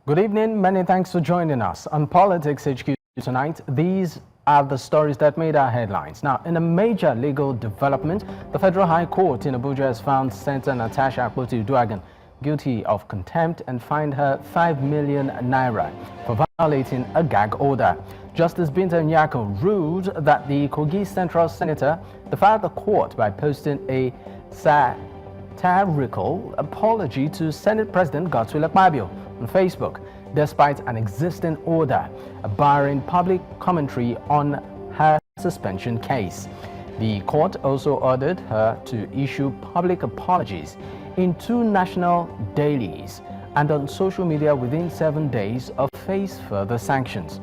Good evening. Many thanks for joining us on Politics HQ tonight. These are the stories that made our headlines. Now, in a major legal development, the Federal High Court in Abuja has found Senator Akpoti guilty of contempt and fined her 5 million naira for violating a gag order. Justice Binta Nyako ruled that the Kogi Central Senator defied the court by posting a satirical apology to Senate President Godswill Akpabio on Facebook, despite an existing order barring public commentary on her suspension case. The court also ordered her to issue public apologies in 2 national dailies and on social media within 7 days or face further sanctions.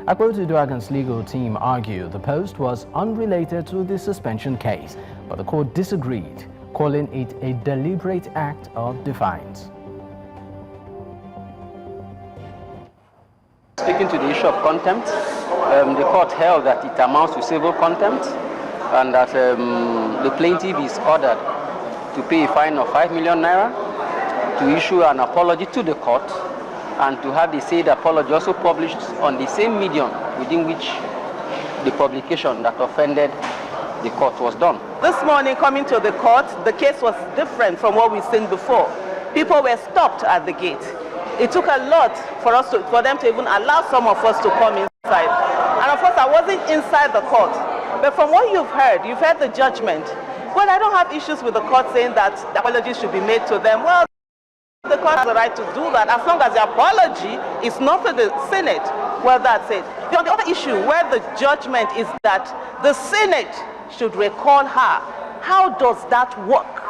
Akpoti's legal team argued the post was unrelated to the suspension case, but the court disagreed, calling it a deliberate act of defiance. Speaking to the issue of contempt, the court held that it amounts to civil contempt and that the plaintiff is ordered to pay a fine of 5 million naira, to issue an apology to the court, and to have the said apology also published on the same medium within which the publication that offended the court was done. This morning, coming to the court, the case was different from what we've seen before. People were stopped at the gate. It took a lot for them to even allow some of us to come inside. And of course, I wasn't inside the court. But from what you've heard the judgment. Well, I don't have issues with the court saying that the apology should be made to them. Well, the court has the right to do that as long as the apology is not to the Senate. Well, that's it. The other issue where the judgment is that the Senate should recall her. How does that work?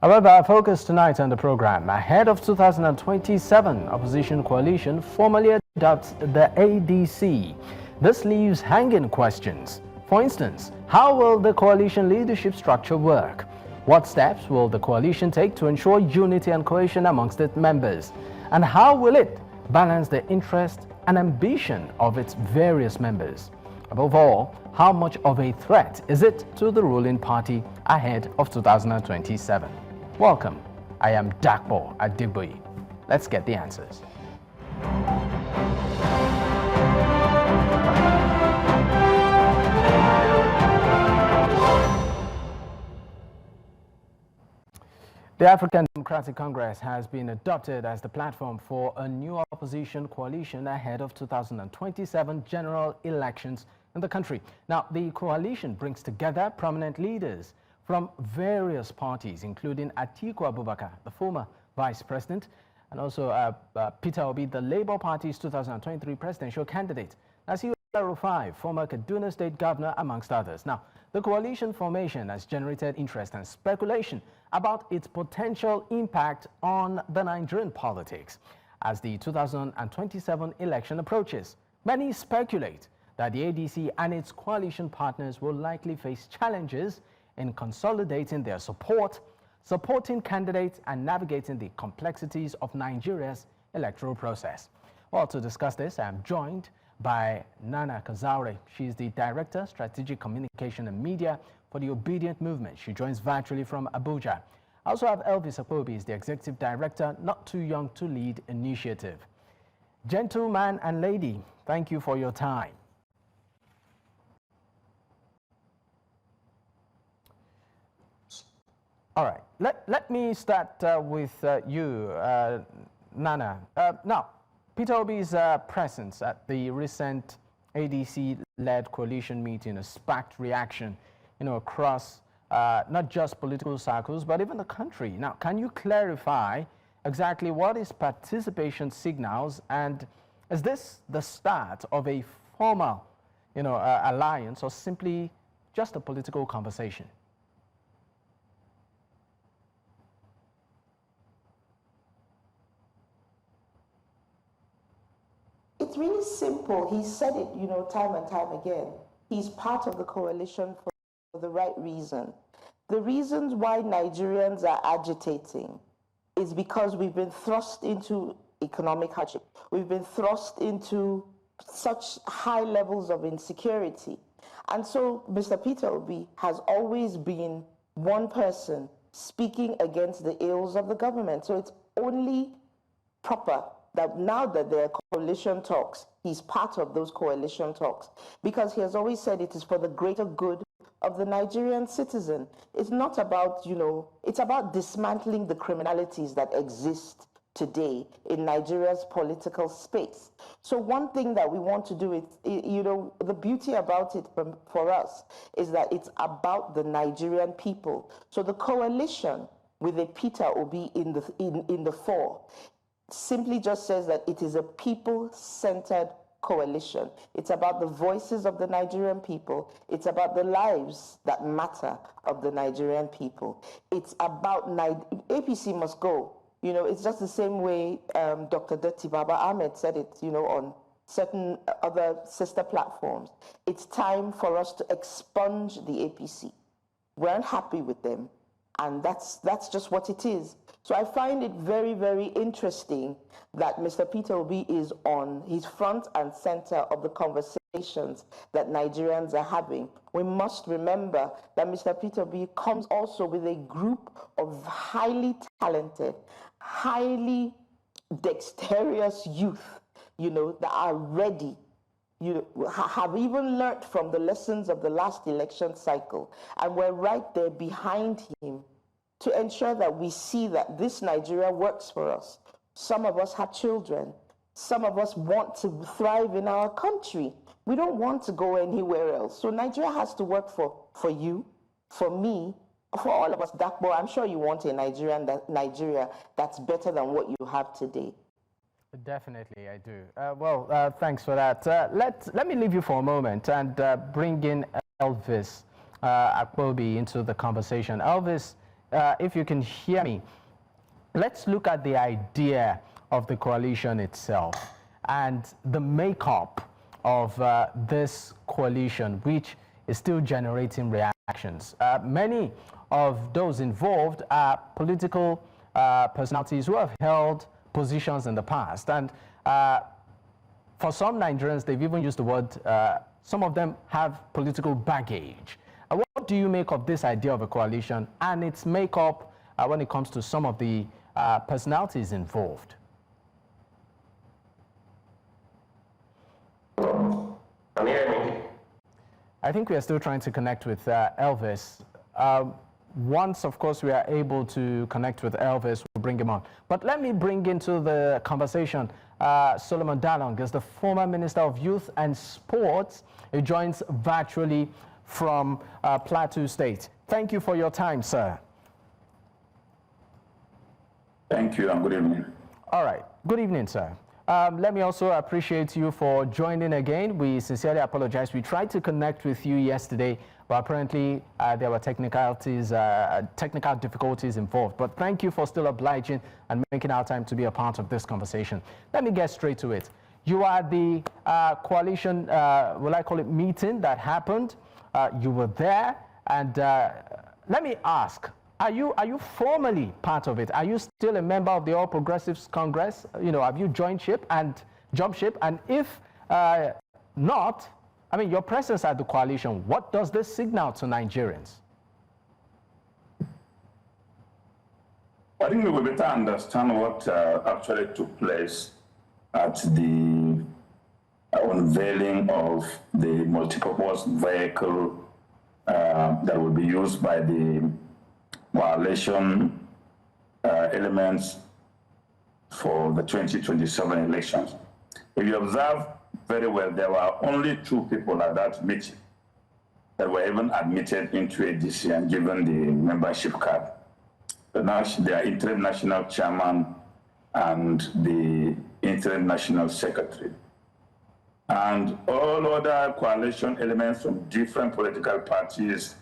However, our focus tonight on the program, ahead of 2027 opposition coalition formally adopts the ADC. This leaves hanging questions. For instance, how will the coalition leadership structure work? What steps will the coalition take to ensure unity and cohesion amongst its members? And how will it balance the interest and ambition of its various members? Above all, how much of a threat is it to the ruling party ahead of 2027? Welcome, I am Akpobi Elvis. Let's get the answers. The African Democratic Congress has been adopted as the platform for a new opposition coalition ahead of 2027 general elections in the country. Now, the coalition brings together prominent leaders from various parties, including Atiku Abubakar, the former Vice President, and also Peter Obi, the Labour Party's 2023 presidential candidate, Nasir, El-Rufai, former Kaduna State Governor, amongst others. Now, the coalition formation has generated interest and speculation about its potential impact on the Nigerian politics. As the 2027 election approaches, many speculate that the ADC and its coalition partners will likely face challenges in consolidating their support, supporting candidates, and navigating the complexities of Nigeria's electoral process. Well, to discuss this, I am joined by Nana Kazaure. She is the Director, Strategic Communication and Media for the Obidient Movement. She joins virtually from Abuja. I also have Elvis Akpobi, is the Executive Director, Not Too Young to Lead Initiative. Gentleman and lady, thank you for your time. All right, let me start with you, Nana. Now, Peter Obi's presence at the recent ADC-led coalition meeting has sparked reaction, across not just political circles, but even the country. Now, can you clarify exactly what his participation signals, and is this the start of a formal, alliance, or simply just a political conversation? It's really simple. He said it, time and time again. He's part of the coalition for the right reason. The reasons why Nigerians are agitating is because we've been thrust into economic hardship. We've been thrust into such high levels of insecurity. And so Mr. Peter Obi has always been one person speaking against the ills of the government. So it's only proper that now that there are coalition talks, he's part of those coalition talks, because he has always said it is for the greater good of the Nigerian citizen. It's not about, it's about dismantling the criminalities that exist today in Nigeria's political space. So one thing that we want to do is, the beauty about it for us is that it's about the Nigerian people. So the coalition with a Peter Obi in the fore simply just says that it is a people-centered coalition. It's about the voices of the Nigerian people. It's about the lives that matter of the Nigerian people. It's about APC must go. It's just the same way Dr. Baba Ahmed said it, on certain other sister platforms. It's time for us to expunge the APC. We aren't happy with them, and that's just what it is. So I find it very, very interesting that Mr. Peter Obi is he's front and center of the conversations that Nigerians are having. We must remember that Mr. Peter Obi comes also with a group of highly talented, highly dexterous youth, that are ready, have even learned from the lessons of the last election cycle. And we're right there behind him to ensure that we see that this Nigeria works for us. Some of us have children. Some of us want to thrive in our country. We don't want to go anywhere else. So Nigeria has to work for you, for me, for all of us. Dakbo, I'm sure you want a Nigeria that's better than what you have today. Definitely, I do. Thanks for that. Let me leave you for a moment and bring in Elvis Akpobi into the conversation. Elvis, if you can hear me, let's look at the idea of the coalition itself and the makeup of this coalition, which is still generating reactions. Many of those involved are political personalities who have held positions in the past. And for some Nigerians, they've even used the word, some of them have political baggage. What do you make of this idea of a coalition and its makeup when it comes to some of the personalities involved? Can you hear me? I think we are still trying to connect with Elvis. Once, of course, we are able to connect with Elvis, we'll bring him on. But let me bring into the conversation Solomon Dalung, is the former Minister of Youth and Sports. He joins virtually from Plateau State. Thank you for your time, sir. Thank you, and good evening. All right. Good evening, sir. Let me also appreciate you for joining again. We sincerely apologize. We tried to connect with you yesterday, but apparently there were technical difficulties involved. But thank you for still obliging and making our time to be a part of this conversation. Let me get straight to it. You are the coalition, will I call it, meeting that happened. You were there, and let me ask, are you formally part of it? Are you still a member of the All Progressives Congress? Have you joined ship and jumped ship? And if not, I mean, your presence at the coalition, what does this signal to Nigerians? I think we will better understand what actually took place at the unveiling of the multipurpose vehicle that will be used by the coalition elements for the 2027 elections. If you observe very well, there were only 2 people at that meeting that were even admitted into ADC and given the membership card. The interim national chairman and the interim national secretary. And all other coalition elements from different political parties,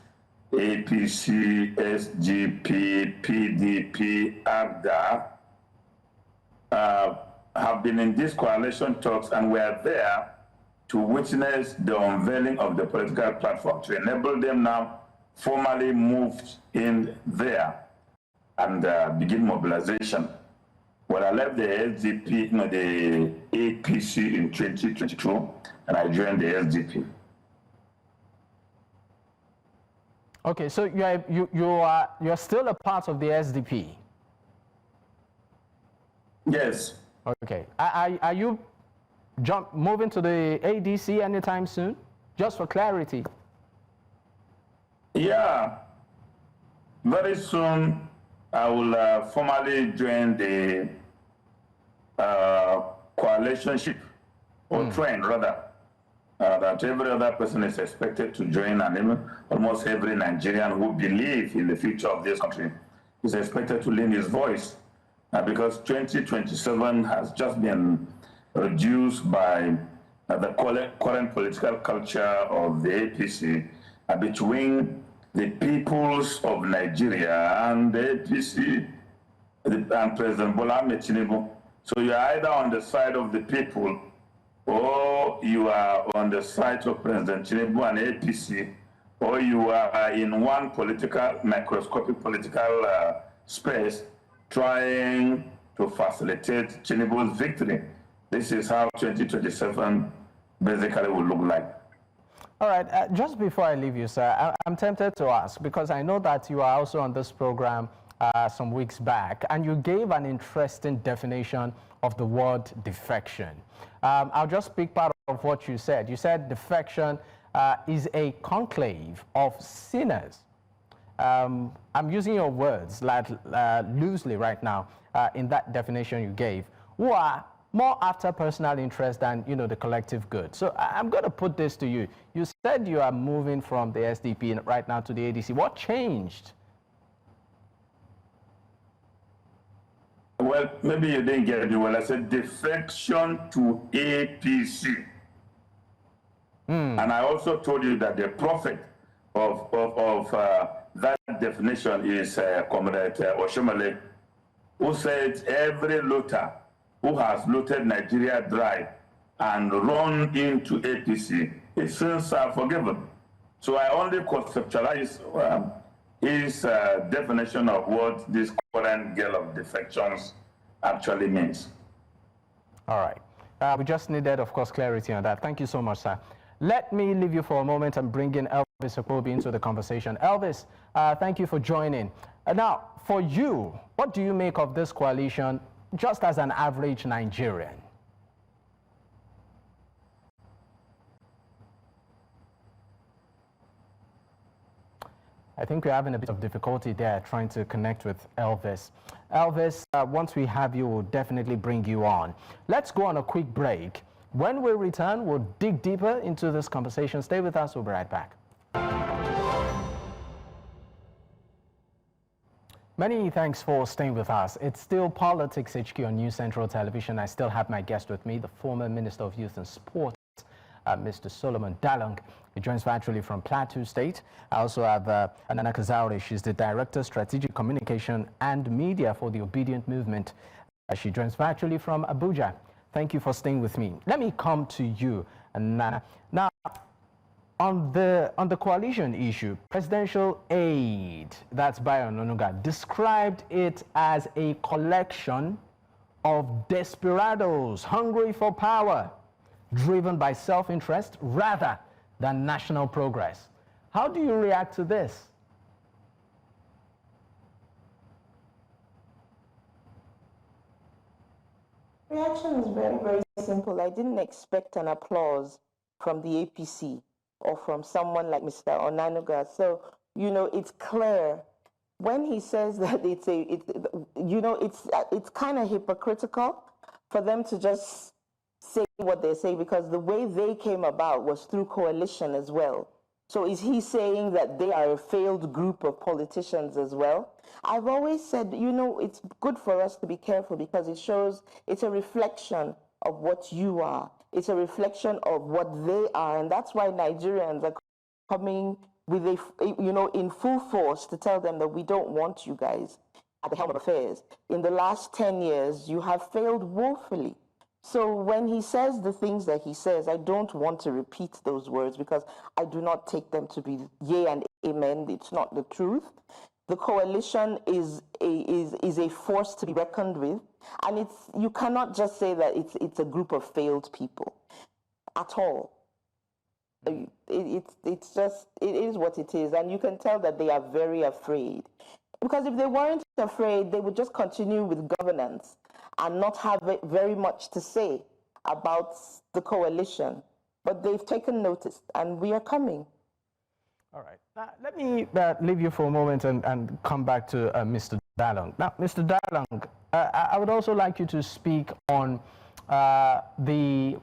APC, SGP, PDP, ABDA, have been in these coalition talks and were there to witness the unveiling of the political platform to enable them now formally move in there and begin mobilization. Well, I left the SDP, the APC in 2022, and I joined the SDP. Okay, so you're still a part of the SDP. Yes, Okay. Are you moving to the ADC anytime soon? Just for clarity. Yeah. Very soon, I will formally join the coalitionship, or train rather, that every other person is expected to join, and even almost every Nigerian who believes in the future of this country is expected to lend his voice, because 2027 has just been reduced by the current political culture of the APC between the peoples of Nigeria and the APC and President Bola Ahmed Tinubu. So you are either on the side of the people, or you are on the side of President Tinubu and APC, or you are in one microscopic political space trying to facilitate Tinubu's victory. This is how 2027 basically will look like. All right, just before I leave you, sir, I'm tempted to ask, because I know that you are also on this program some weeks back, and you gave an interesting definition of the word defection. I'll just speak part of what you said. You said defection is a conclave of sinners. I'm using your words like, loosely right now in that definition you gave, who are more after personal interest than, you know, the collective good. So I'm going to put this to you. You said you are moving from the SDP right now to the ADC. What changed? Well, maybe you didn't get it well. I said defection to APC. And I also told you that the prophet of that definition is Comrade Oshomole, who said every looter who has looted Nigeria dry and run into APC, his sins are forgiven. So I only conceptualize his definition of what this current gale of defections actually means. All right. We just needed, of course, clarity on that. Thank you so much, sir. Let me leave you for a moment and bring in Elvis Akpobi into the conversation. Elvis, thank you for joining. Now, for you, what do you make of this coalition just as an average Nigerian? I think we're having a bit of difficulty there trying to connect with Elvis. Elvis, once we have you, we'll definitely bring you on. Let's go on a quick break. When we return, we'll dig deeper into this conversation. Stay with us, we'll be right back. Many thanks for staying with us. It's still Politics HQ on News Central Television. I still have my guest with me, the former Minister of Youth and Sports, Mr. Solomon Dalung. He joins virtually from Plateau State. I also have Anana Kazaure. She's the Director, Strategic Communication and Media for the Obidient Movement. She joins virtually from Abuja. Thank you for staying with me. Let me come to you, Anana. Now, on the coalition issue, presidential aid, that's Bayo Ononuga, described it as a collection of desperados hungry for power, driven by self-interest rather than national progress. How do you react to this? Reaction is very, very simple. I didn't expect an applause from the APC or from someone like Mr. Onanuga. So, you know, it's clear when he says that it's kind of hypocritical for them to just say what they say, because the way they came about was through coalition as well. So is he saying that they are a failed group of politicians as well? I've always said, you know, it's good for us to be careful, because it shows it's a reflection of what you are. It's a reflection of what they are. And that's why Nigerians are coming with in full force to tell them that we don't want you guys at the helm of affairs. In the last 10 years, you have failed woefully. So when he says the things that he says, I don't want to repeat those words, because I do not take them to be yea and amen. It's not the truth. The coalition is a force to be reckoned with, and you cannot just say that it's a group of failed people at all. It is what it is, and you can tell that they are very afraid. Because if they weren't afraid, they would just continue with governance and not have very much to say about the coalition. But they've taken notice, and we are coming. All right. Now, let me leave you for a moment and come back to Mr. Dalung. Now, Mr. Dalung, I would also like you to speak on the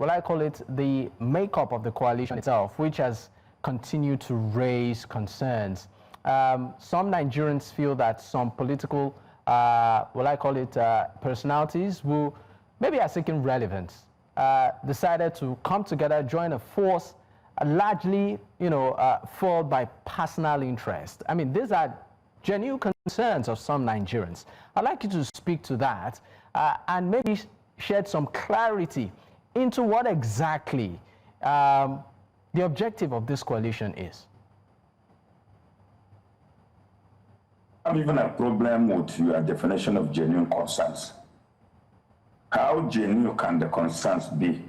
makeup of the coalition itself, which has continued to raise concerns. Some Nigerians feel that some political, personalities who maybe are seeking relevance, decided to come together, join a force, largely, fueled by personal interest. I mean, these are genuine concerns of some Nigerians. I'd like you to speak to that and maybe shed some clarity into what exactly the objective of this coalition is. I have even a problem with your definition of genuine concerns. How genuine can the concerns be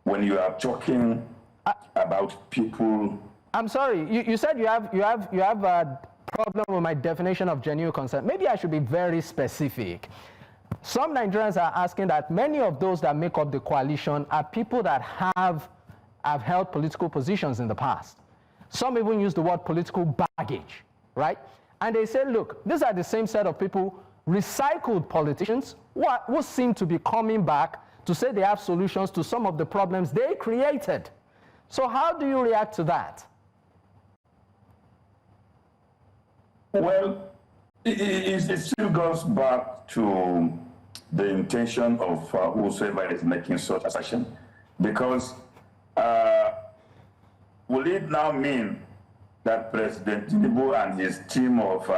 when you are talking about people? I'm sorry. You said you have a problem with my definition of genuine concern. Maybe I should be very specific. Some Nigerians are asking that many of those that make up the coalition are people that have held political positions in the past. Some even use the word political baggage, right? And they say, look, these are the same set of people, recycled politicians, who seem to be coming back to say they have solutions to some of the problems they created. So how do you react to that? Well, it still goes back to the intention of whosoever is making such assertion, because will it now mean that President Tinubu and his team of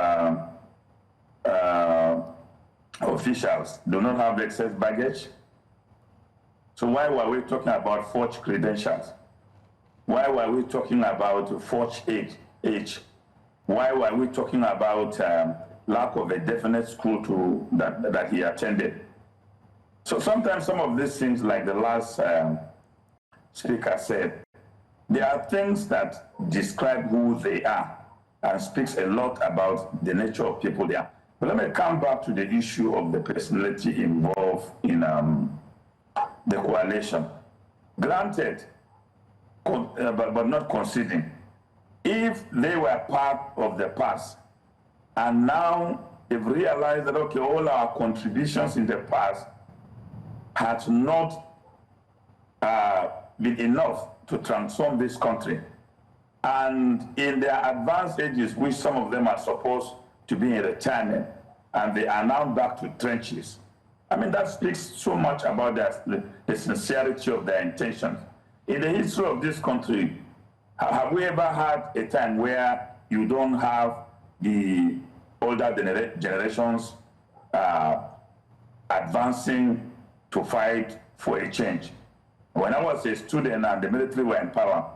officials do not have excess baggage? So why were we talking about forged credentials? Why were we talking about forged age? Why were we talking about lack of a definite school that he attended? So sometimes some of these things, like the last speaker said, there are things that describe who they are and speaks a lot about the nature of people they are. But let me come back to the issue of the personality involved in the coalition. Granted, but not conceding, if they were part of the past and now they've realized that, okay, all our contributions in the past had not been enough to transform this country, and in their advanced ages, which some of them are supposed to be in retirement, and they are now back to trenches, I mean, that speaks so much about the sincerity of their intentions. In the history of this country, have we ever had a time where you don't have the older generations advancing to fight for a change? When I was a student and the military were in power,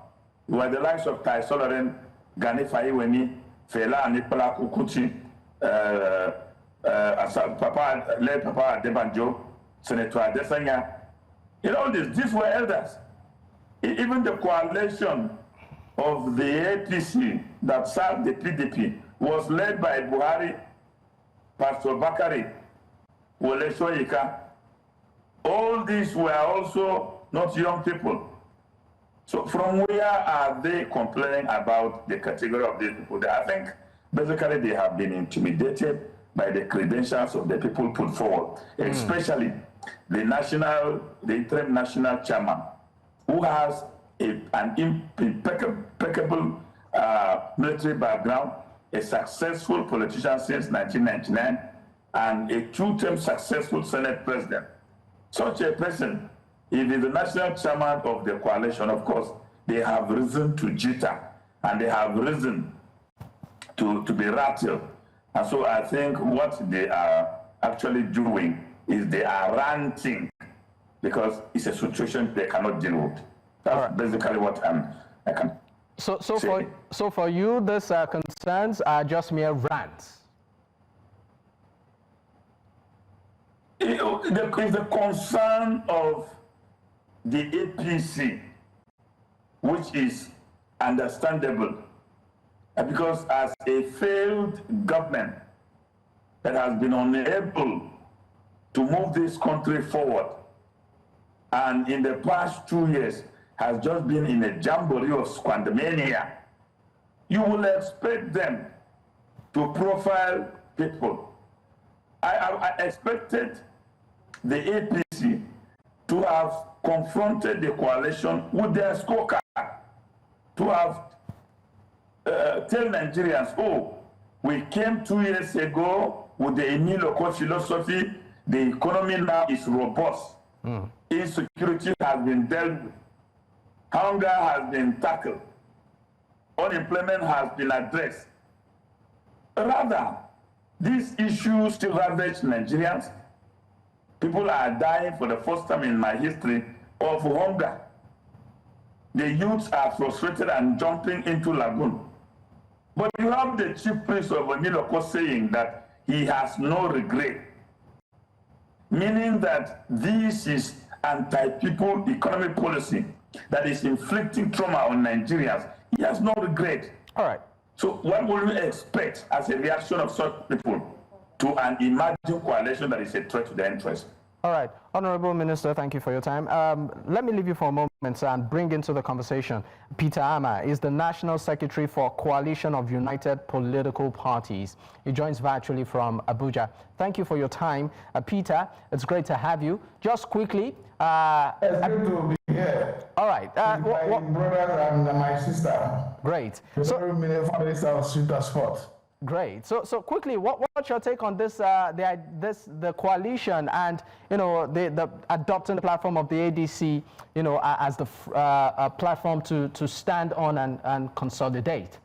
it was the likes of Kazaure, Gani Fayiwemi, Fela Nicola Kukuchi, Papa Adebanjo, Senator Adesanya. You know, these were elders. Even the coalition of the APC that served the PDP was led by Buhari, Pastor Bakari, Wole Soyinka. All these were also not young people. So from where are they complaining about the category of these people? I think basically they have been intimidated by the credentials of the people put forward, especially the interim national chairman, who has an impeccable military background, a successful politician since 1999, and a two-term successful Senate president. Such a person, if he's the national chairman of the coalition, of course, they have reason to jitter, and they have reason to be rattled. And so I think what they are actually doing is they are ranting because it's a situation they cannot deal with. That's basically what I can say. So for you, these concerns are just mere rants? It's the concern of the APC, which is understandable, because as a failed government that has been unable to move this country forward, and in the past 2 years has just been in a jamboree of squandermania, you will expect them to profile people. I expected the APC to have confronted the coalition with their scorecard, to have tell Nigerians, oh, we came 2 years ago with the Emilio philosophy, the economy now is robust. Insecurity has been dealt with. Hunger has been tackled. Unemployment has been addressed. Rather, these issues still ravage Nigerians. People are dying for the first time in my history of hunger. The youths are frustrated and jumping into lagoon. But you have the chief priest of Oniloko saying that he has no regret, meaning that this is anti-people economic policy that is inflicting trauma on Nigerians. He has no regret. All right. So what will we expect as a reaction of such people to an imagined coalition that is a threat to their interest? All right. Honorable Minister, thank you for your time. Let me leave you for a moment and bring into the conversation Peter Ameh. Is the National Secretary for Coalition of United Political Parties. He joins virtually from Abuja. Thank you for your time. Peter, it's great to have you. Just quickly. It's good to be here. All right. My brother and my sister. Great. So, Minister of Super Sport. Great. So quickly, what's your take on this? The coalition and the adopting the platform of the ADC, as the platform to stand on and consolidate.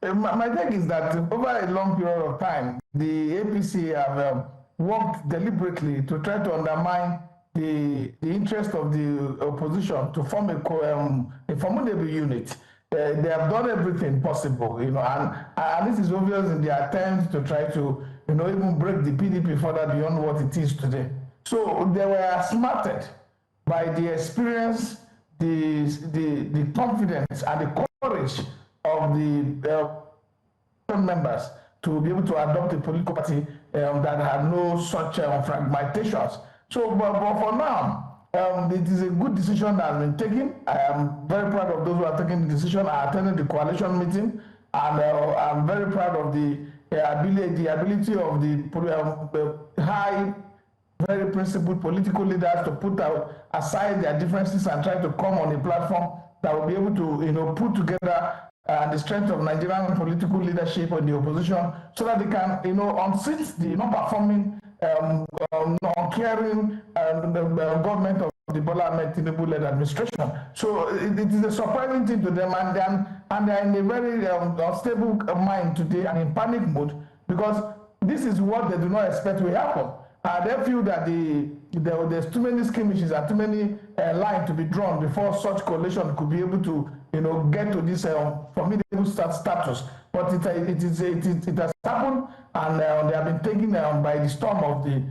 My take is that over a long period of time, the APC have worked deliberately to try to undermine the interest of the opposition to form a formidable unit. They have done everything possible, and this is obvious in their attempt to try to, even break the PDP further beyond what it is today. So they were smarted by the experience, the confidence, and the courage of the members to be able to adopt a political party that had no such fragmentations. So, but for now, it is a good decision that has been taken. I am very proud of those who are taking the decision. I attended the coalition meeting, and I'm very proud of the ability of the high, very principled political leaders to put aside their differences and try to come on a platform that will be able to, put together the strength of Nigerian political leadership and the opposition, so that they can, unseat the non-performing, uncaring government of the Bola Ahmed Tinubu-led administration. So it is a surprising thing to them, and they are in a very unstable mind today and in panic mode, because this is what they do not expect will happen. They feel that there's too many skirmishes and too many lines to be drawn before such coalition could be able to, get to this formidable status. But it has happened, and they have been taken by the storm of the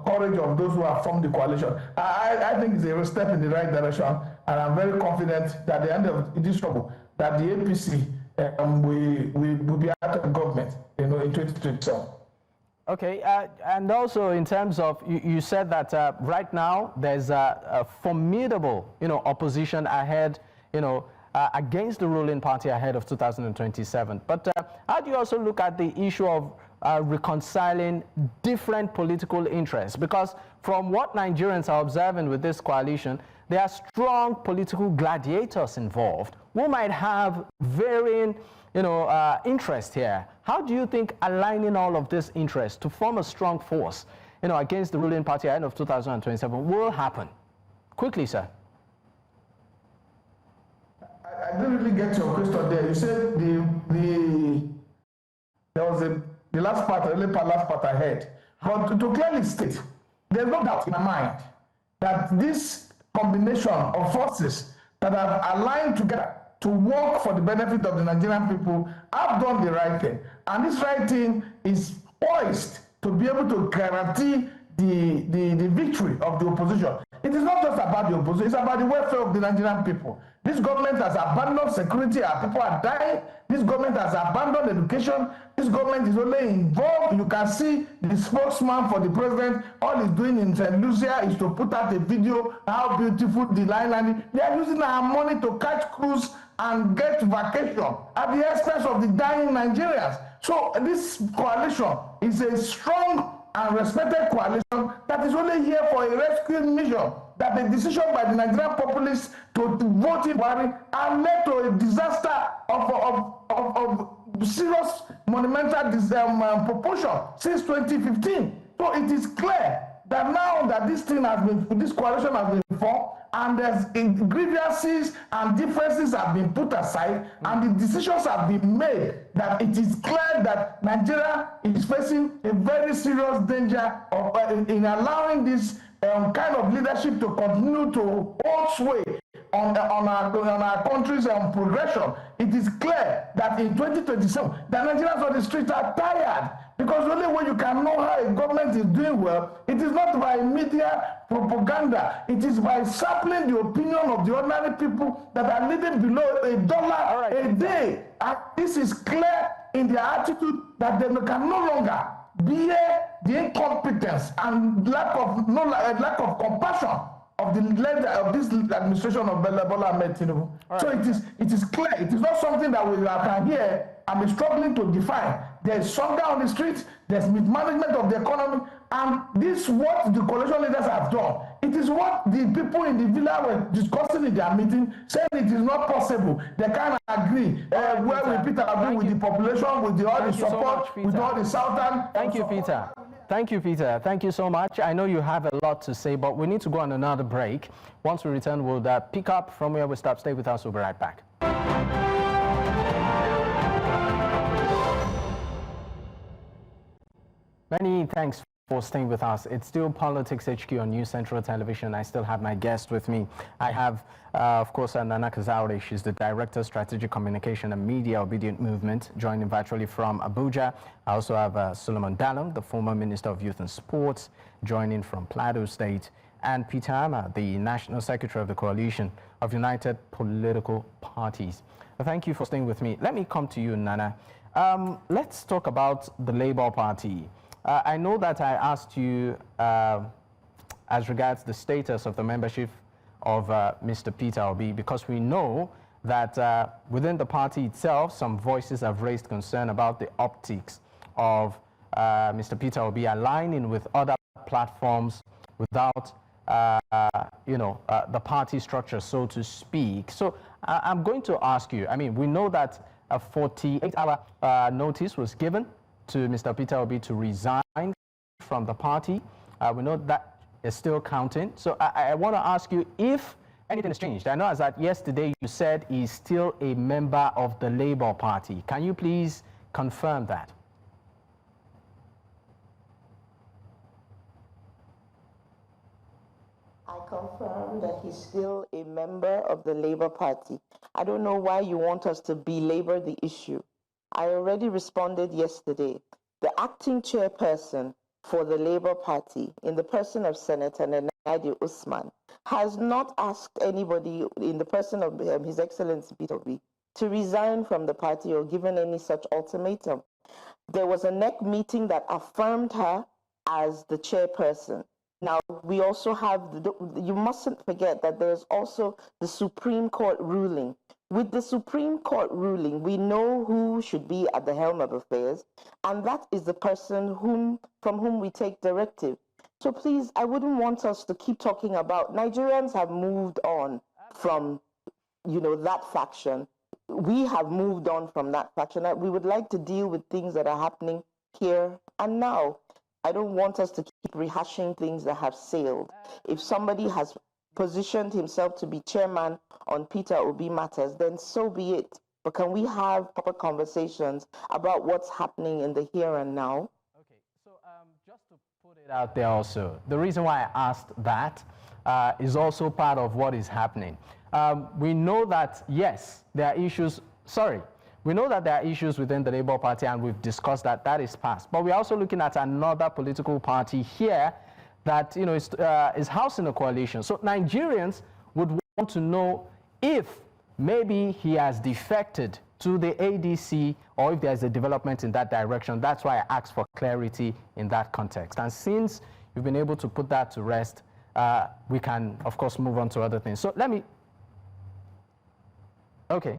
courage of those who have formed the coalition. I think it's a step in the right direction, and I'm very confident that at the end of this trouble, that the APC will be out of government, in 2027. Okay, and also in terms of, you said that right now there's a formidable, opposition ahead, against the ruling party ahead of 2027. But how do you also look at the issue of reconciling different political interests? Because from what Nigerians are observing with this coalition, there are strong political gladiators involved who might have varying interest here. How do you think aligning all of this interest to form a strong force, against the ruling party at the end of 2027 will happen? Quickly, sir. I didn't really get your question there. You said there was the last part I heard. But to clearly state, there's no doubt in my mind that this combination of forces that have aligned together to work for the benefit of the Nigerian people have done the right thing. And this right thing is poised to be able to guarantee the victory of the opposition. It is not just about the opposition, it's about the welfare of the Nigerian people. This government has abandoned security, our people are dying. This government has abandoned education. This government is only involved. You can see the spokesman for the president, all he's doing in St. Lucia is to put out a video, how beautiful the island is. They are using our money to catch cruise and get vacation at the expense of the dying Nigerians. So this coalition is a strong and respected coalition that is only here for a rescue mission. That the decision by the Nigerian populace to vote in Buhari and led to a disaster of serious monumental proportion since 2015. So it is clear that now that this coalition has been formed, and there's grievances and differences have been put aside, and the decisions have been made, that it is clear that Nigeria is facing a very serious danger of in allowing this kind of leadership to continue to hold sway on our country's progression. It is clear that in 2027, the Nigerians on the streets are tired, because the only way you can know how a government is doing well, it is not by media propaganda, it is by sampling the opinion of the ordinary people that are living below $1 a day. And this is clear in their attitude that they can no longer bear the incompetence and lack of compassion of the leader of this administration of Bola Ahmed Tinubu. So it is clear. It is not something that we can hear and be struggling to define. There is hunger on the streets. There's mismanagement of the economy, and this is what the coalition leaders have done. It is what the people in the villa were discussing in their meeting, saying it is not possible. They can't agree. Where will Peter agree with the population, with all the support, with all the southern? Thank you, Peter. Thank you, Peter. Thank you so much. I know you have a lot to say, but we need to go on another break. Once we return, we'll pick up from where we stopped. Stay with us. We'll be right back. Many thanks for staying with us. It's still Politics HQ on News Central Television. I still have my guest with me. I have, of course, Nana Kazaure. She's the Director of Strategic Communication and Media, Obidient Movement, joining virtually from Abuja. I also have Solomon Dalung, the former Minister of Youth and Sports, joining from Plateau State, and Peter Ameh, the National Secretary of the Coalition of United Political Parties. Thank you for staying with me. Let me come to you, Nana. Let's talk about the Labour Party. I know that I asked you as regards the status of the membership of Mr. Peter Obi, because we know that within the party itself, some voices have raised concern about the optics of Mr. Peter Obi aligning with other platforms without, the party structure, so to speak. So I'm going to ask you, I mean, we know that a 48-hour notice was given to Mr. Peter Obi to resign from the party. We know that is still counting. So I want to ask you if anything has changed. I know as that yesterday you said he's still a member of the Labour Party. Can you please confirm that? I confirm that he's still a member of the Labour Party. I don't know why you want us to belabor the issue. I already responded yesterday. The acting chairperson for the Labour Party, in the person of Senator Nadi Usman, has not asked anybody, in the person of His Excellency Peter Obi, to resign from the party or given any such ultimatum. There was a NEC meeting that affirmed her as the chairperson. Now, we also have, you mustn't forget that there's also the Supreme Court ruling. With the Supreme Court ruling, we know who should be at the helm of affairs, and that is the person from whom we take directive. So please, I wouldn't want us to keep talking about, Nigerians have moved on from, that faction. We have moved on from that faction. We would like to deal with things that are happening here and now. I don't want us to keep rehashing things that have sailed. If somebody has positioned himself to be chairman on Peter Obi matters, then so be it. But can we have proper conversations about what's happening in the here and now? Okay, so just to put it out there also, the reason why I asked that is also part of what is happening. We know that, yes, there are issues, we know that there are issues within the Labour Party, and we've discussed that is past. But we're also looking at another political party here that is housing a coalition. So Nigerians would want to know if maybe he has defected to the ADC, or if there's a development in that direction. That's why I asked for clarity in that context. And since you've been able to put that to rest, we can, of course, move on to other things. So let me... Okay.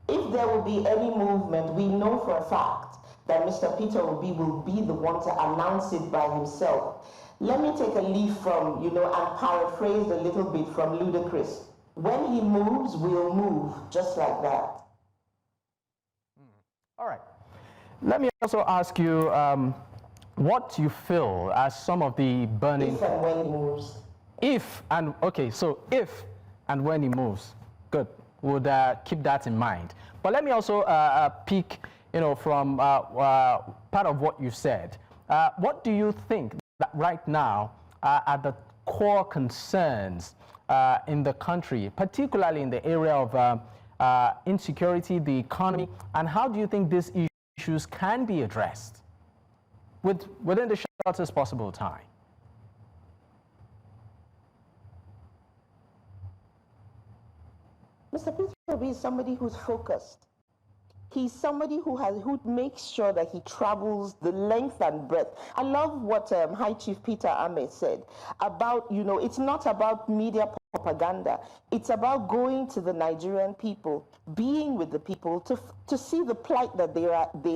If there will be any movement, we know for a fact that Mr. Peter Obi will be the one to announce it by himself. Let me take a leaf from, and paraphrase a little bit from Ludacris. When he moves, we'll move, just like that. All right. Let me also ask you what you feel as some of the burning... If and when he moves. If and when he moves. Good. Would keep that in mind. But let me also pick, from part of what you said. What do you think that right now are the core concerns in the country, particularly in the area of insecurity, the economy, and how do you think these issues can be addressed within the shortest possible time? Mr. Peter Obi is somebody who's focused. He's somebody who makes sure that he travels the length and breadth. I love what High Chief Peter Ameh said about, it's not about media propaganda. It's about going to the Nigerian people, being with the people to see the plight that they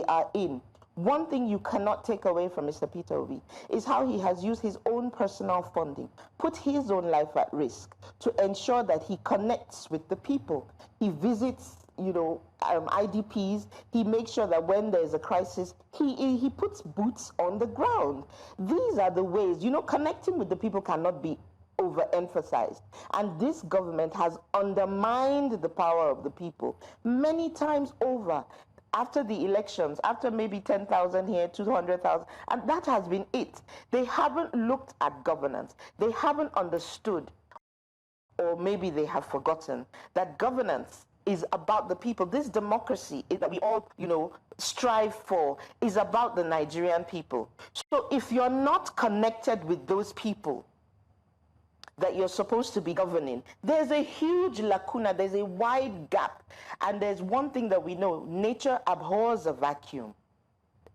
are in. One thing you cannot take away from Mr. Peter Obi is how he has used his own personal funding, put his own life at risk to ensure that he connects with the people. He visits, IDPs. He makes sure that when there's a crisis, he puts boots on the ground. These are the ways, connecting with the people cannot be overemphasized. And this government has undermined the power of the people many times over. After the elections, after maybe 10,000 here, 200,000, and that has been it. They haven't looked at governance. They haven't understood, or maybe they have forgotten, that governance is about the people. This democracy that we all, strive for is about the Nigerian people. So if you're not connected with those people that you're supposed to be governing, there's a huge lacuna, there's a wide gap. And there's one thing that we know, nature abhors a vacuum.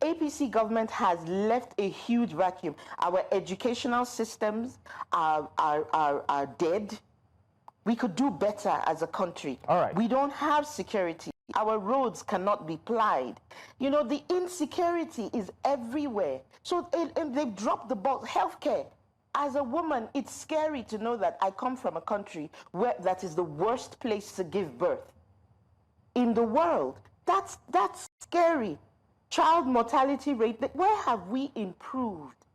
APC government has left a huge vacuum. Our educational systems are dead. We could do better as a country. All right. We don't have security. Our roads cannot be plied. The insecurity is everywhere. So they've dropped the ball. Healthcare. As a woman, it's scary to know that I come from a country where that is the worst place to give birth in the world. That's scary. Child mortality rate, where have we improved?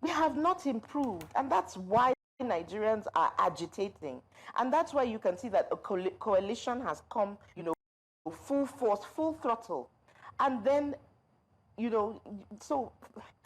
We have not improved, and that's why Nigerians are agitating. And that's why you can see that a coalition has come, full force, full throttle. And then, so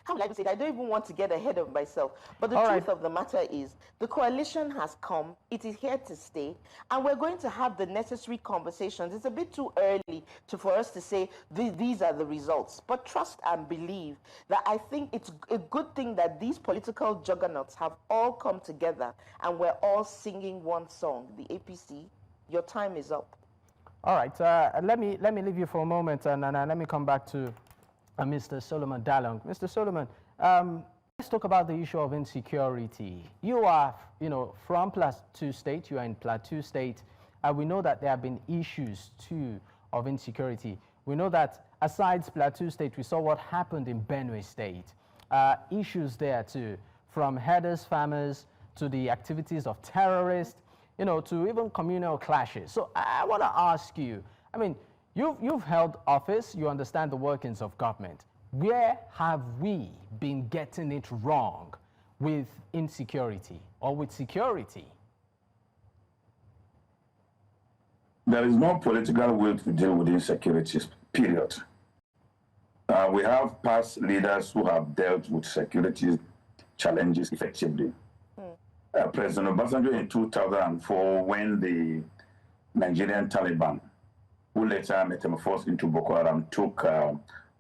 how would I say it? I don't even want to get ahead of myself. But the truth of the matter is, the coalition has come, it is here to stay, and we're going to have the necessary conversations. It's a bit too early for us to say these are the results. But trust and believe that I think it's a good thing that these political juggernauts have all come together and we're all singing one song. The APC, your time is up. All right, let me leave you for a moment and let me come back to Mr. Solomon Dalung. Mr. Solomon, let's talk about the issue of insecurity. You are, from Plateau State. You are in Plateau State. We know that there have been issues, too, of insecurity. We know that aside Plateau State, we saw what happened in Benue State. Issues there, too, from herders, farmers, to the activities of terrorists, to even communal clashes. So I want to ask you, You've held office, you understand the workings of government. Where have we been getting it wrong with insecurity or with security? There is no political will to deal with insecurity, period. We have past leaders who have dealt with security challenges effectively. President Obasanjo in 2004, when the Nigerian Taliban, who later metamorphosed into Boko Haram, took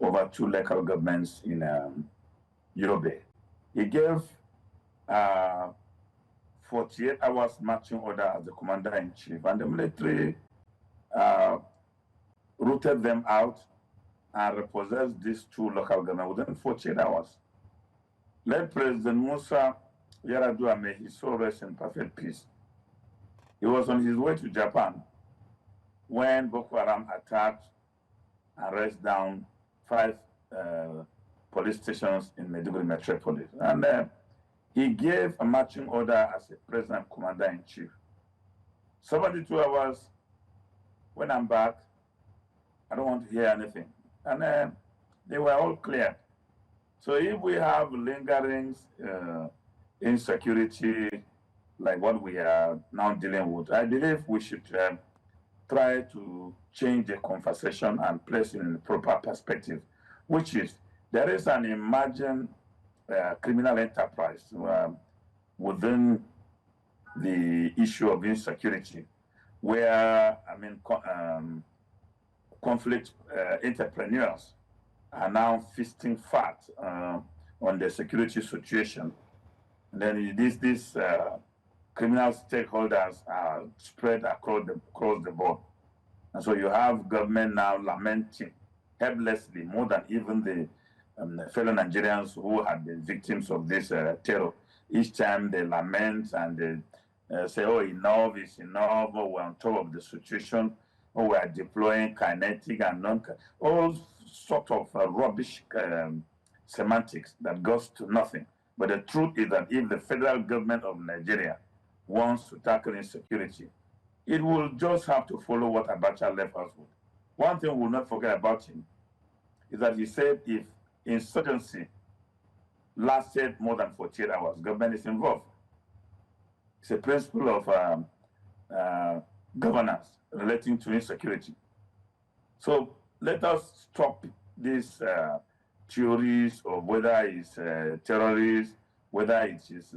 over 2 local governments in Yoruba. He gave 48 hours marching order as the commander-in-chief, and the military rooted them out and repossessed these two local governments within 48 hours. Late President Musa Yar'Adua, may his soul rest in perfect peace. He was on his way to Japan when Boko Haram attacked and razed down 5 police stations in Maiduguri metropolis. And he gave a marching order as a president commander-in-chief. 72 hours, when I'm back, I don't want to hear anything. And they were all cleared. So if we have lingering insecurity like what we are now dealing with, I believe we should try to change the conversation and place it in the proper perspective, which is there is an emerging criminal enterprise within the issue of insecurity, where conflict entrepreneurs are now feasting fat on the security situation. And then these criminal stakeholders are spread across the board. And so you have government now lamenting helplessly more than even the fellow Nigerians who have been victims of this terror. Each time they lament and they say, oh, enough is enough, or we're on top of the situation, or we're deploying kinetic and all sort of rubbish semantics that goes to nothing. But the truth is that if the federal government of Nigeria wants to tackle insecurity, it will just have to follow what Abacha left us with. One thing we'll not forget about him is that he said if insurgency lasted more than 48 hours, government is involved. It's a principle of governance relating to insecurity. So let us stop these theories of whether it's terrorists, whether it is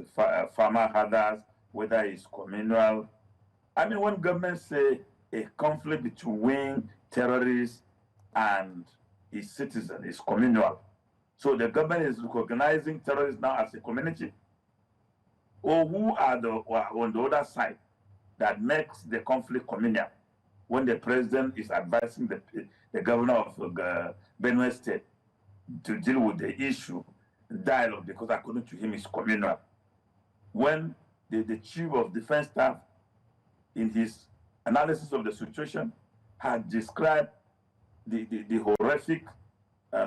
farmer herders, whether it's communal. I mean, when governments say a conflict between terrorists and its citizens is communal, so the government is recognizing terrorists now as a community, or who are on the other side that makes the conflict communal when the president is advising the governor of Benue State to deal with the issue, dialogue, because according to him it's communal. When the chief of defense staff, in his analysis of the situation, had described the horrific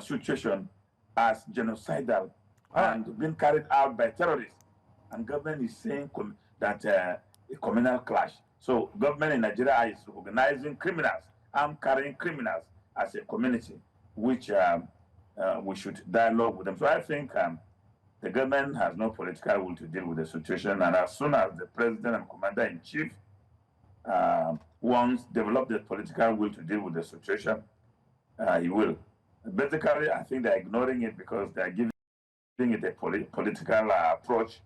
situation as genocidal and being carried out by terrorists. And government is saying that a communal clash. So government in Nigeria is organizing criminals, armed carrying criminals as a community, which we should dialogue with them. So I think the government has no political will to deal with the situation. And as soon as the president and commander-in-chief wants to develop the political will to deal with the situation, he will. Basically, I think they're ignoring it because they're giving it a political approach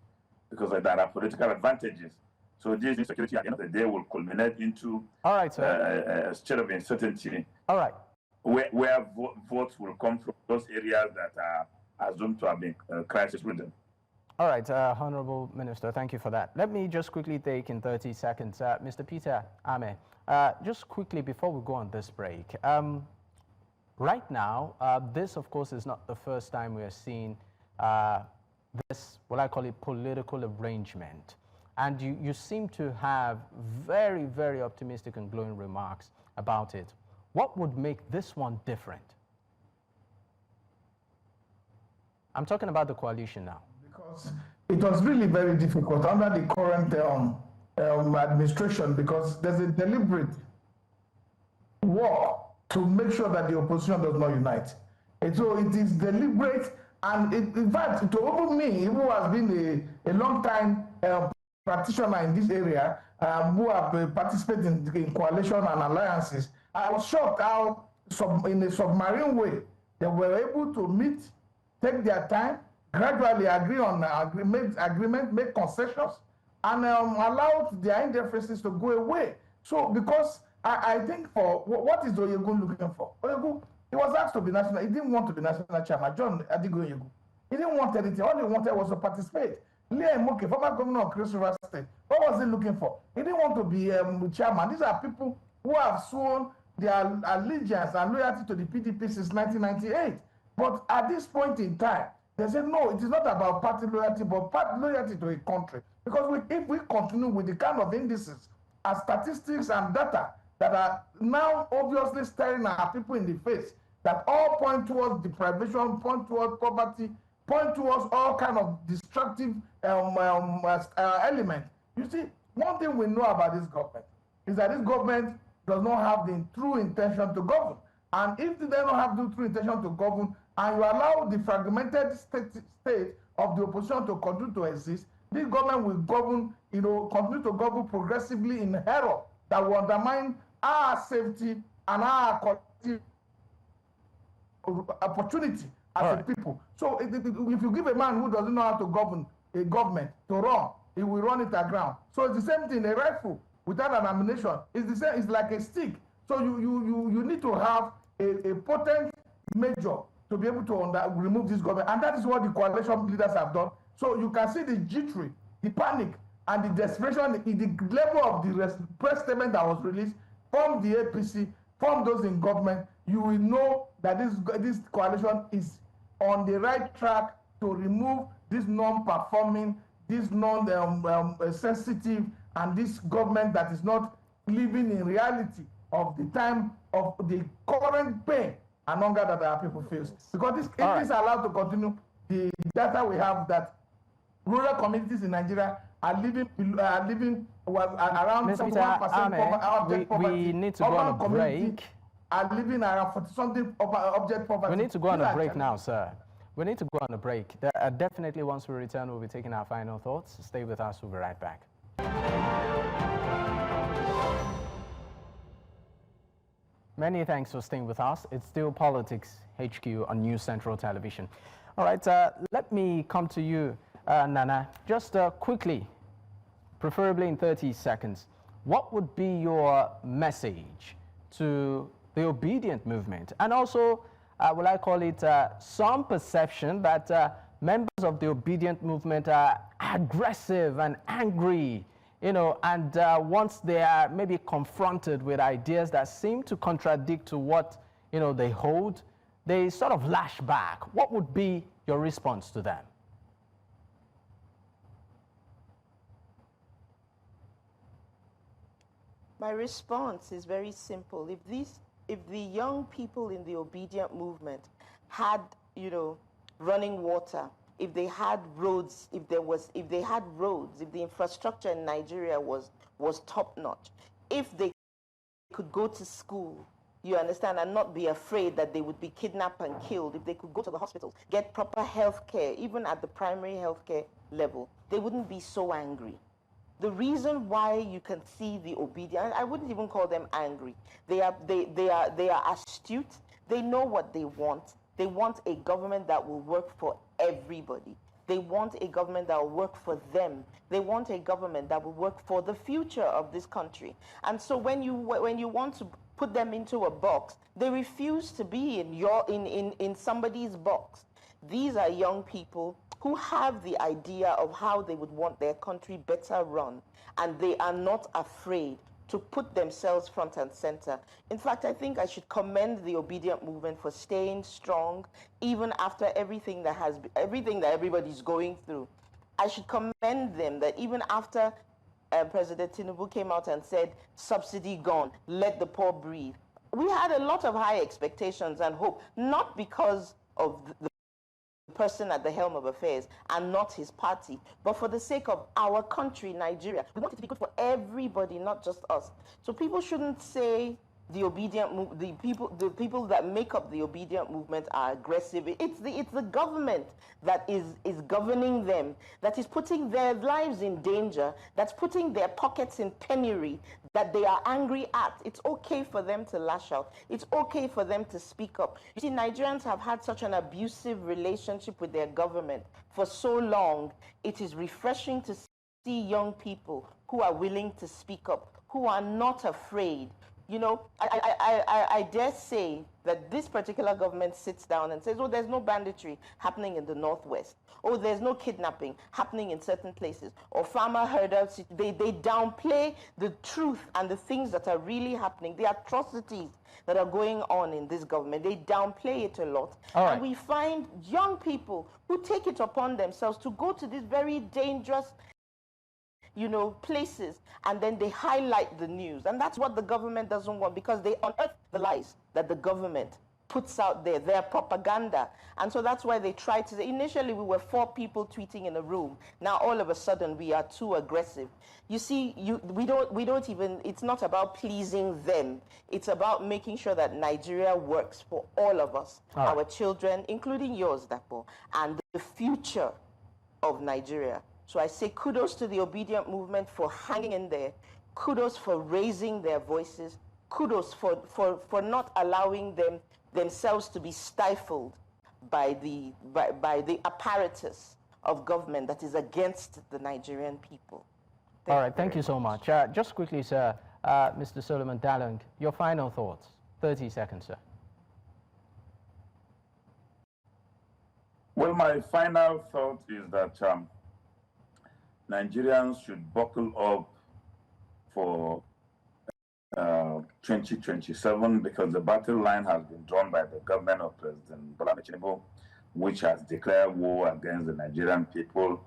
because there are political advantages. So this insecurity at the end of the day will culminate into a state of uncertainty. All right. Where votes will come from those areas that are assumed to have been crisis-ridden. All right, Honorable Minister, thank you for that. Let me just quickly take in 30 seconds, Mr. Peter Ameh, just quickly before we go on this break. Right now, this, of course, is not the first time we are seeing this, what I call it, political arrangement. And you seem to have very, very optimistic and glowing remarks about it. What would make this one different? I'm talking about the coalition now. Because it was really very difficult under the current administration, because there's a deliberate work to make sure that the opposition does not unite. And so it is deliberate, and in fact, to even me, who has been a long time practitioner in this area, who have participated in coalition and alliances, I was shocked how, in a submarine way, they were able to meet, take their time, gradually agree on agreement, make concessions, and allow their indifferences to go away. So, because I think for what is Oyegun looking for? Oyegun, he was asked to be national. He didn't want to be national chairman. John Adigo Oyegun. He didn't want anything. All he wanted was to participate. Lee Moke, former governor of Cross River State, what was he looking for? He didn't want to be chairman. These are people who have sworn their allegiance and loyalty to the PDP since 1998. But at this point in time, they said, no, it is not about party loyalty, but party loyalty to a country. Because if we continue with the kind of indices and statistics and data that are now obviously staring at people in the face, that all point towards deprivation, point towards poverty, point towards all kind of destructive elements. You see, one thing we know about this government is that this government does not have the true intention to govern. And if they don't have the true intention to govern, and you allow the fragmented state of the opposition to continue to exist, this government will govern, continue to govern progressively in error that will undermine our safety and our collective opportunity as a people. So if you give a man who doesn't know how to govern a government to run, he will run it aground. So it's the same thing. A rifle without an ammunition is the same. It's like a stick. So you need to have a potent measure to be able to remove this government, and that is what the coalition leaders have done. So you can see the jittery, the panic, and the desperation, the level of the press statement that was released from the APC, from those in government. You will know that this coalition is on the right track to remove this non-performing, this non-sensitive, and this government that is not living in reality of the time of the current pain and hunger that our people face. Because if this is allowed to continue, the data we have that rural communities in Nigeria are living around 41% poverty. We need to go on a break. Are living around 40-something object poverty. We need to go on a break now, sir. We need to go on a break. Definitely, once we return, we'll be taking our final thoughts. Stay with us. We'll be right back. Many thanks for staying with us. It's still Politics HQ on News Central Television. All right, let me come to you, Nana. Just quickly, preferably in 30 seconds, what would be your message to the Obidient Movement? And also, will I call it some perception that members of the Obidient Movement are aggressive and angry, and once they are maybe confronted with ideas that seem to contradict to what, they hold, they sort of lash back. What would be your response to them? My response is very simple. If the young people in the Obidient Movement had, running water, if they had roads, if the infrastructure in Nigeria was top-notch, if they could go to school, you understand, and not be afraid that they would be kidnapped and killed, if they could go to the hospitals, get proper health care, even at the primary health care level, they wouldn't be so angry. The reason why you can see the Obidient, I wouldn't even call them angry. They are astute. They know what they want. They want a government that will work for everybody. They want a government that will work for them. They want a government that will work for the future of this country. And so when you want to put them into a box, they refuse to be in somebody's box. These are young people who have the idea of how they would want their country better run, and they are not afraid to put themselves front and center. In fact, I think I should commend the Obidient Movement for staying strong, even after everything that everybody's going through. I should commend them that even after President Tinubu came out and said, subsidy gone, let the poor breathe. We had a lot of high expectations and hope, not because of the person at the helm of affairs and not his party, but for the sake of our country, Nigeria. We want it to be good for everybody, not just us. So people shouldn't say the people that make up the Obidient Movement are aggressive. It's the government that is governing them, that is putting their lives in danger, that's putting their pockets in penury, that they are angry at. It's okay for them to lash out. It's okay for them to speak up. You see, Nigerians have had such an abusive relationship with their government for so long. It is refreshing to see young people who are willing to speak up, who are not afraid. I dare say that this particular government sits down and says, oh, there's no banditry happening in the Northwest. Oh, there's no kidnapping happening in certain places. Or farmer herders, they downplay the truth and the things that are really happening, the atrocities that are going on in this government. They downplay it a lot. All right. And we find young people who take it upon themselves to go to these very dangerous places, and then they highlight the news. And that's what the government doesn't want, because they unearth the lies that the government puts out there, their propaganda. And so that's why they try to say, initially we were 4 people tweeting in a room. Now all of a sudden we are too aggressive. You see, we don't even, it's not about pleasing them. It's about making sure that Nigeria works for all of us, our children, including yours, Dapo, and the future of Nigeria. So I say kudos to the Obidient Movement for hanging in there. Kudos for raising their voices. Kudos for not allowing themselves to be stifled by the apparatus of government that is against the Nigerian people. All right, thank you so much. Just quickly, sir, Mr. Solomon Dalung, your final thoughts. 30 seconds, sir. Well, my final thought is that Nigerians should buckle up for 2027, because the battle line has been drawn by the government of President Tinubu, which has declared war against the Nigerian people.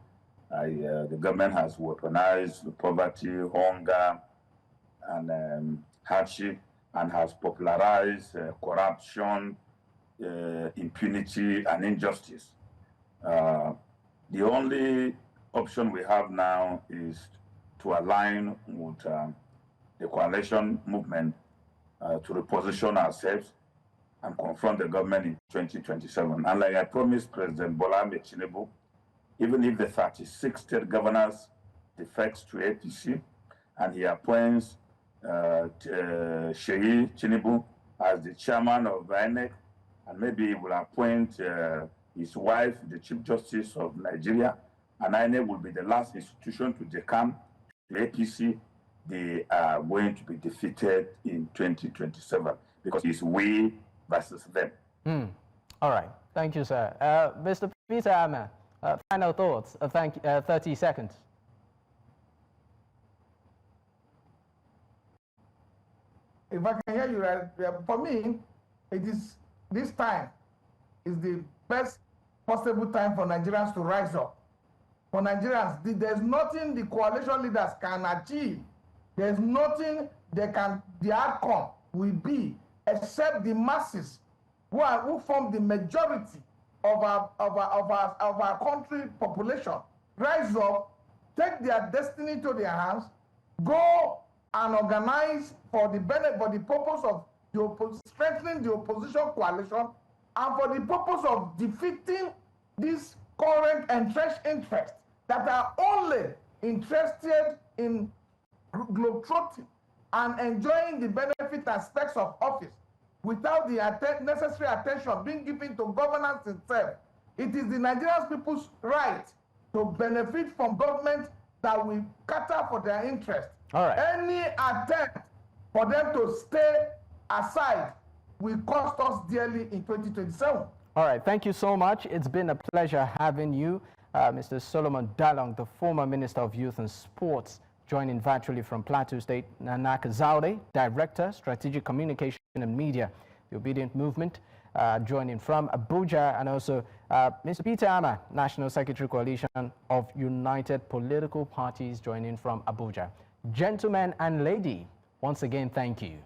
The government has weaponized poverty, hunger, and hardship, and has popularized corruption, impunity, and injustice. The only option we have now is to align with the coalition movement to reposition ourselves and confront the government in 2027. And like I promised President Tinubu, even if the 36 state governors defects to APC and he appoints Sheyi Tinubu as the chairman of INEC, and maybe he will appoint his wife, the Chief Justice of Nigeria, and INEC will be the last institution to decamp to APC, they are going to be defeated in 2027, because it's we versus them. All right. Thank you, sir. Mr. Peter Ameh, final thoughts. 30 seconds. If I can hear you right, for me, this time is the best possible time for Nigerians to rise up. For Nigerians, there's nothing the coalition leaders can achieve. There's nothing the outcome will be, except the masses who form the majority of our country population rise up, take their destiny to their hands, go and organize for the purpose of strengthening the opposition coalition, and for the purpose of defeating these current entrenched interests that are only interested in globetrotting and enjoying the benefit aspects of office without the necessary attention being given to governance itself. It is the Nigerian people's right to benefit from government that will cater for their interest. All right. Any attempt for them to stay aside will cost us dearly in 2027. All right. Thank you so much. It's been a pleasure having you, Mr. Solomon Dalung, the former Minister of Youth and Sports, joining virtually from Plateau State, Nana Kazaure, Director, Strategic Communication and Media, the Obidient Movement, joining from Abuja, and also Mr. Peter Ameh, National Secretary Coalition of United Political Parties, joining from Abuja. Gentlemen and lady, once again, thank you.